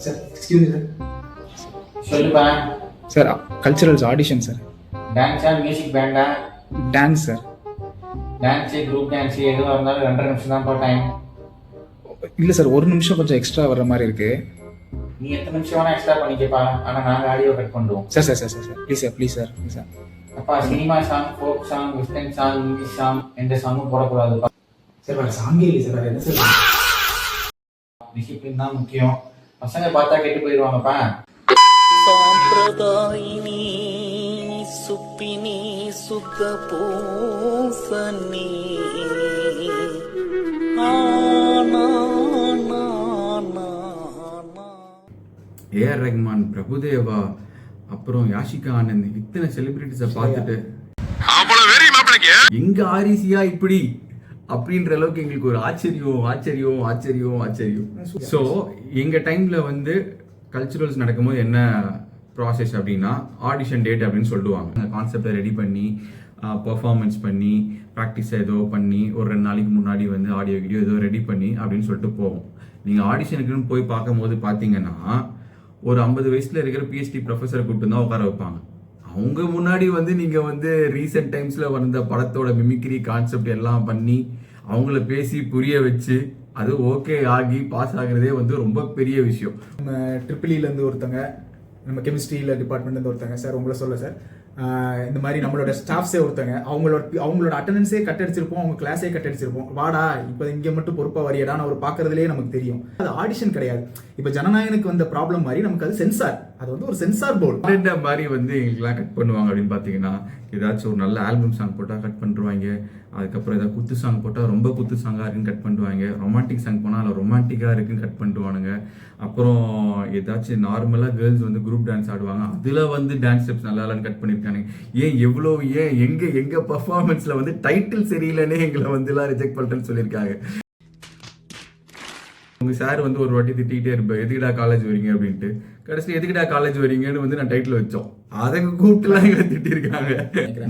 Sir excuse me sir. சொல்லுப்பா. Sir culturals audition sir. டான்ஸா, music பேண்டா? Dance sir. Dance, group dance எதுவாக இருந்தாலும் 2.5 நிமிஷம் தான் டைம். இல்லை சார், ஒரு நிமிஷம் கொஞ்சம் எக்ஸ்ட்ரா வர்ற மாதிரி இருக்கு. நீ எத்தனை நிமிஷம் வேணா எக்ஸ்ட்ரா பண்ணிக்கப்பா, ஆனால் நாங்கள் ஆடியோ கட் பண்ணுவோம். Sir sir sir sir sir please sir, please sir, please sir. அப்பா, cinema song, folk song, western song, English song எந்த சாங்கும் போடக்கூடாதுப்பா. சார் வேறு சாங்கே இல்லை சார், வேறு என்ன சார்? டிசிப்ளின் தான் முக்கியம். பசங்க பார்த்தா கெட்டு போயிடுவாங்கப்பா. சாம்பிரதாயினி சுப்பினி சுத்த பூசனி ஏஆர் ரஹ்மான், பிரபுதேவா, அப்புறம் யாஷிகா ஆனந்த், இத்தனை செலிபிரிட்டிஸை பார்த்துட்டு எங்க ஆரிசியா இப்படி அப்படின்ற அளவுக்கு எங்களுக்கு ஒரு ஆச்சரியம். ஸோ எங்க டைம்ல வந்து கல்ச்சுரல்ஸ் நடக்கும்போது என்ன ப்ராசஸ் அப்படின்னா, ஆடிஷன் டேட் அப்படின்னு சொல்லுவாங்க. கான்செப்டை ரெடி பண்ணி பர்ஃபார்மன்ஸ் பண்ணி ப்ராக்டிஸ் ஏதோ பண்ணி ஒரு 2 நாளைக்கு முன்னாடி வந்து ஆடியோ வீடியோ ஏதோ ரெடி பண்ணி அப்படின்னு சொல்லிட்டு போவோம். நீங்கள் ஆடிஷனுக்குன்னு போய் பார்க்கும்போது பார்த்தீங்கன்னா ஒரு 50 வயசுல இருக்கிற பிஹெச்டி ப்ரொஃபஸரை கூப்பிட்டு தான் உட்கார வைப்பாங்க. அவங்க முன்னாடி வந்து நீங்கள் வந்து ரீசெண்ட் டைம்ஸில் வந்த படத்தோட மிமிக்ரி கான்செப்ட் எல்லாம் பண்ணி அவங்கள பேசி புரிய வச்சு அது ஓகே ஆகி பாஸ் ஆகுறதே வந்து ரொம்ப பெரிய விஷயம். நம்ம ட்ரிபிள்இலேருந்து ஒருத்தங்க, நம்ம கெமிஸ்ட்ரியில் டிபார்ட்மெண்ட்லேருந்து ஒருத்தங்க, சார் உங்களை சொல்ல சார், இந்த மாதிரி நம்மளோட ஸ்டாஃப்ஸே ஒருத்தங்க அவங்களோட அட்டண்டன்ஸே கட் அடிச்சிருப்போம், அவங்க கிளாஸே கட் அடிச்சிருப்போம். வாடா இப்போ இங்கே மட்டும் பொறுப்பாக வரையடான்னு அவர் பார்க்கறதுலேயே நமக்கு தெரியும். அது ஆடிஷன் கிடையாது. இப்போ ஜனநாயகனுக்கு வந்த ப்ராப்ளம் மாதிரி நமக்கு அது சென்சார், அது வந்து ஒரு சென்சார் போர்டு. இந்த மாதிரி வந்து எங்களுக்குலாம் கட் பண்ணுவாங்க அப்படின்னு பார்த்தீங்கன்னா, ஏதாச்சும் ஒரு நல்ல ஆல்பம் சாங் போட்டால் கட் பண்ணிருவாங்க. அதுக்கப்புறம் ஏதாவது குத்து சாங் போட்டால் ரொம்ப குத்து சாங்காக இருக்குன்னு கட் பண்ணிடுவாங்க. ரொமான்டிக் சாங் போனால் அதில் ரொமான்டிக்காக இருக்குன்னு கட் பண்ணிடுவானுங்க. அப்புறம் ஏதாச்சும் நார்மலாக கேர்ள்ஸ் வந்து குரூப் டான்ஸ் ஆடுவாங்க, அதில் வந்து டான்ஸ் ஸ்டெப்ஸ் நல்லா இல்லைன்னு கட் பண்ணியிருக்காங்க. எங்க பர்ஃபார்மன்ஸில் வந்து டைட்டில் சரியில்லைன்னே எங்களை வந்து எல்லாம் ரிஜெக்ட் பண்ணிட்டேன்னு சொல்லியிருக்காங்க. உங்க சார் வந்து ஒரு வாட்டி திட்டிகிட்டே இருப்பேன், எதுக்குடா காலேஜ் வரீங்க அப்படின்ட்டு. கடைசியில் எதுக்குடா காலேஜ் வரீங்கன்னு வந்து நான் டைட்டில் வச்சோம். அதை கூப்பிட்டுலாம் எங்களை திட்டிருக்காங்க.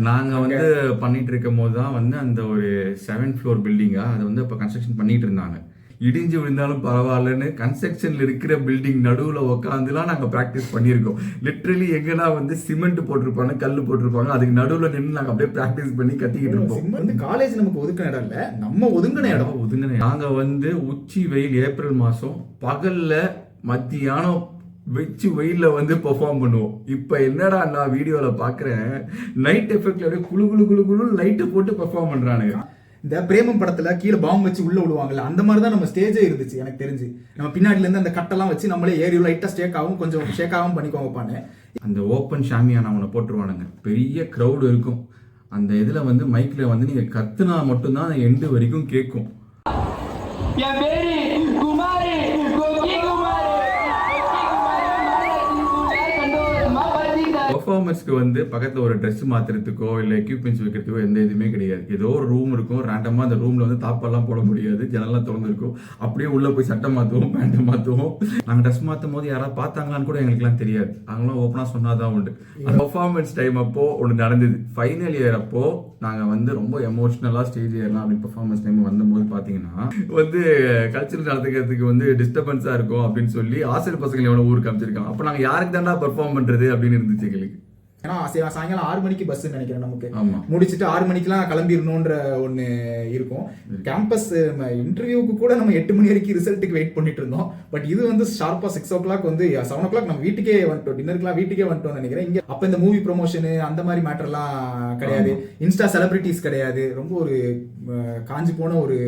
நாங்கள் வந்து பண்ணிட்டு இருக்கும் போது தான் வந்து அந்த ஒரு 7th floor பில்டிங்கா அதை வந்து இப்போ கன்ஸ்ட்ரக்ஷன் பண்ணிட்டு இருந்தாங்க. இடிஞ்சு விழுந்தாலும் பரவாயில்லன்னு கன்ஸ்ட்ரக்ஷன்ல இருக்கிற பில்டிங் நடுவில் உட்காந்துலாம் நாங்கள் ப்ராக்டிஸ் பண்ணியிருக்கோம். லிட்ரலி எங்கன்னா வந்து சிமெண்ட் போட்டிருப்பாங்க, கல் போட்டிருப்பாங்க, அதுக்கு நடுவில் நின்று நாங்கள் அப்படியே ப்ராக்டிஸ் பண்ணி கத்திக்கிட்டு இருப்போம். வந்து காலேஜ் நமக்கு ஒதுக்கின இடம் இல்லை, நம்ம ஒதுங்கின இடம். நாங்கள் வந்து உச்சி வெயில் ஏப்ரல் மாதம் பகல்ல மத்தியானம் வெச்சு வெயில வந்து பெர்ஃபார்ம் பண்ணுவோம். இப்போ என்னடா நான் வீடியோவில் பார்க்குறேன், நைட் எஃபெக்ட்ல அப்படியே குழு லைட்டை போட்டு பெர்ஃபார்ம் பண்ணுறானுங்க. இந்த பிரேமம் படத்துல கீழே பாம்பு வச்சு உள்ள விடுவாங்கல்ல, அந்த மாதிரி தான் நம்ம ஸ்டேஜே இருந்துச்சு எனக்கு தெரிஞ்சு. நம்ம பின்னாடில இருந்து அந்த கட்டெல்லாம் வச்சு நம்மளே ஏறி லைட்டா கொஞ்சம் ஷேக் ஆகும் பண்ணிக்கோங்கப்பான்னு. அந்த ஓப்பன் ஷாமியானா அவனை போட்டுருவானுங்க, பெரிய க்ரௌடு இருக்கும். அந்த இதுல வந்து மைக்ல வந்து நீங்க கத்துனா மட்டும்தான் எண்டு வரைக்கும் கேட்கும். பெர்ஃபார்மன்ஸ்க்கு வந்து பக்கத்தில் ஒரு ட்ரெஸ் மாற்றுறதுக்கோ இல்லை எக்யூப்மெண்ட்ஸ் வைக்கிறதுக்கோ எந்த இதுவுமே கிடையாது. ஏதோ ஒரு ரூம் இருக்கும், ரேண்டமாக அந்த ரூமில் வந்து தாப்பெல்லாம் போட முடியாது, ஜனல்லாம் திறந்துருக்கும். அப்படியே உள்ளே போய் சட்டை மாற்றுவோம், பேண்ட்டை மாற்றுவோம். நாங்கள் ட்ரெஸ் மாற்றும் போது யாராவது பார்த்தாங்களான்னு கூட எங்களுக்குலாம் தெரியாது. அவங்களாம் ஓப்பனாக சொன்னாதான் உண்டு. அந்த பெர்ஃபார்மன்ஸ் டைம் அப்போ ஒன்று நடந்தது. ஃபைனல் இயர் அப்போ நாங்கள் வந்து ரொம்ப எமோஷ்னலாக ஸ்டேஜ் ஏறலாம் அப்படின்னு பெர்ஃபார்மன்ஸ் டைம் வந்தபோது பார்த்தீங்கன்னா வந்து கல்ச்சரல் நடத்துக்கிறதுக்கு வந்து டிஸ்டர்பன்ஸாக இருக்கும் அப்படின்னு சொல்லி ஆசிரியர் பசங்களை எவ்வளோ ஊருக்கு அமைச்சிருக்காங்க. அப்போ நாங்கள் யாருக்கு தாண்டா பெர்ஃபார்ம் பண்ணுறது அப்படின்னு இருந்துச்சு எங்களுக்கு. ஏன்னா சாயங்காலம் 6 மணிக்கு பஸ் நினைக்கிறேன், நமக்கு முடிச்சுட்டு 6 மணிக்கெல்லாம் கிளம்பிடணுன்ற ஒன்று இருக்கும். கேம்பஸ் இன்டர்வியூக்கு கூட நம்ம 8 மணி வரைக்கும் ரிசல்ட்டுக்கு வெயிட் பண்ணிட்டு இருந்தோம். பட் இது வந்து ஷார்ப்பா 6 o'clock வந்து 7 o'clock நம்ம வீட்டுக்கே வந்துட்டோம், டின்னருக்குலாம் வீட்டுக்கே வந்துட்டோம்னு நினைக்கிறேன். இங்க அப்ப இந்த மூவி ப்ரொமோஷனு அந்த மாதிரி மேட்டர்லாம் கிடையாது, இன்ஸ்டா செலிபிரிட்டிஸ் கிடையாது. ரொம்ப ஒரு காஞ்சி போன ஒரு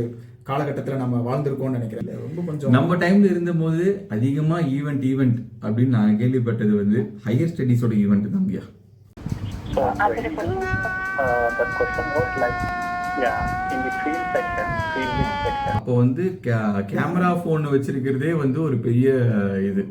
காலகட்டத்தில் நம்ம வாழ்ந்திருக்கோம்னு நினைக்கிறேன். ரொம்ப கொஞ்சம் நம்ம டைம்ல இருந்தபோது அதிகமா ஈவெண்ட் அப்படின்னு நான் கேள்விப்பட்டது வந்து ஹையர் ஸ்டடீஸோட ஈவெண்ட் தான். So the question was like, in the field section. அப்போ வந்து கேமரா போன் வச்சிருக்கிறதே வந்து ஒரு பெரிய இது.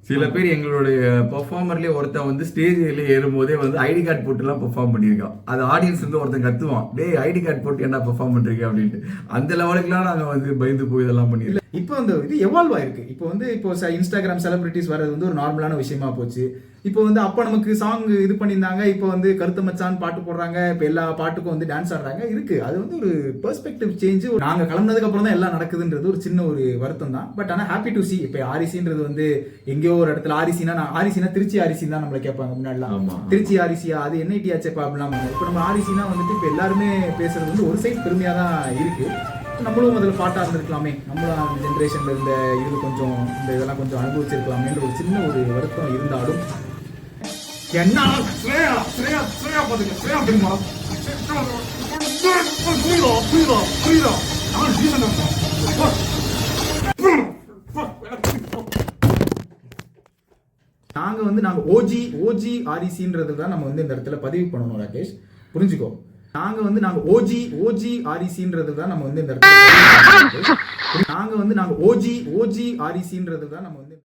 சில பேர் எங்களுடைய பெர்ஃபார்மர்லேயே ஒருத்தன் வந்து ஸ்டேஜில் ஏறும்போதே வந்து ஐடி கார்டு போட்டுலாம் பெர்ஃபார்ம் பண்ணியிருக்கான். அது ஆடியன்ஸ் வந்து ஒருத்தன் கத்துவான், டேய் ஐடி கார்டு போட்டு என்ன பெர்ஃபார்ம் பண்ணுறீங்க அப்படின்ட்டு. அந்த லெவலுக்குலாம் நாங்கள் வந்து பயந்து போய் இதெல்லாம் பண்ணியிருக்கோம். இப்போ அந்த இது எவால்வ் ஆயிருக்கு. இப்போ இன்ஸ்டாகிராம் செலிபிரிட்டிஸ் வர்றது வந்து ஒரு நார்மலான விஷயமா போச்சு. இப்போ வந்து அப்போ நமக்கு சாங் இது பண்ணியிருந்தாங்க, இப்போ வந்து கருத்து மச்சான் பாட்டு போடுறாங்க, இப்போ எல்லா பாட்டுக்கும் வந்து டான்ஸ் ஆடுறாங்க இருக்கு. அது வந்து ஒரு பெர்ஸ்பெக்டிவ் சேஞ்ச். நாங்க கிளம்புனதுக்கு அப்புறம் தான் எல்லாம் நடக்குதுன்றது ஒரு சின்ன ஒரு வருத்தம் தான். பட் ஆனால் ஹாப்பி டு சி. இப்போ ஆரிசின்றது வந்து எங்கேயோ ஒரு இடத்துல ஆரிசினா திருச்சி ஆரிசின்னு தான் நம்மளை கேட்பாங்க முன்னாடிலாம். திருச்சி ஆரிசியா, அது என்ஐடி ஆச்சப்பா அப்படிலாம். இப்போ நம்ம ஆரிசினா வந்துட்டு இப்போ எல்லாருமே பேசுறது வந்து ஒரு சைட் பெருமையாக தான் இருக்கு. நம்மளும் அதில் பாட்டாக இருந்திருக்கலாமே, நம்மளும் அந்த ஜென்ரேஷன்ல இருந்த இது கொஞ்சம் இந்த இதெல்லாம் கொஞ்சம் அனுபவிச்சிருக்கலாமேன்ற ஒரு சின்ன ஒரு வருத்தம் இருந்தாலும் என்ன ஸ்ரேயா பாத்துக்க, ஸ்ரேயா தெரியுமா? புரியுதா? நாங்க ஓஜி ஆரிசின்றது தான் நம்ம வந்து இந்த இடத்துல பதிவு பண்ணணும் ராகேஷ், புரிஞ்சுக்கோ. நாங்க ஓஜி ஆரிசின்றது தான் நம்ம வந்து இந்த இடத்துல ஓஜி ஆரிசின்றது தான் நம்ம வந்து